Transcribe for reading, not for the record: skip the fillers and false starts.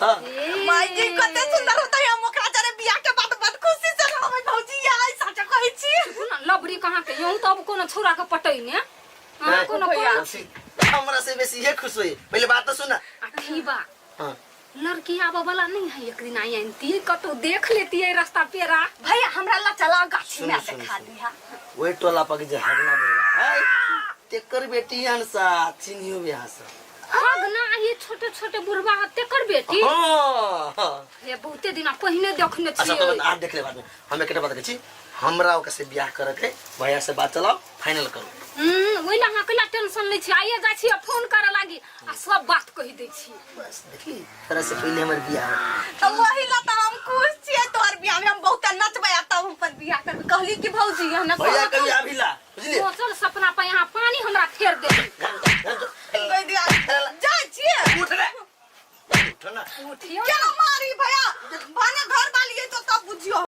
हां माई जी कते सुंदर होता है हम ओकरा जरे बियाह के बाद बहुत खुशी से रहबै भौजी आई सच कहै छी लबड़ी कहां के यूं तब कोनो छोरा के पटई ने हां कोनो हमरा से बेसी ये खुश होई पहले बात तो सुन ठीक बा हां लड़की आवा वाला नहीं है एक दिन आई आंती कतो देख लेती है रास्ता पेरा भैया हमरा ला चला गाछी में दिखा दिया ओए टोला पक जे हगना बोला हाय तेकर बेटी हंसा चिन्हियो बियाह से हगना ये छोटे छोटे बुढ़वा हत्ते कर बेटी हां ये बहुते दिन पहिने देखने छी अच्छा तो आज देख ले बाद में हम एकटा बात कहै छी हमरा ओके से बियाह करे के भैया से बात चलाओ फाइनल करो ओइ ला हकला टेंशन नहीं छी आइए जा छी फोन करे लागी आ सब बात कहि दै छी बस देखी तरह से पहले हमर बियाह तो वही ला त हम खुश छी तोर बियाह में हम बहुत नचबै आ तब पर बियाह कर कहली कि भौजी हम भैया कभी अभी ला बुझलिए चल सपना पे यहाँ पानी हमरा फेर दे जा छी उठ रे उठ ना उठियो क्या मारी भैया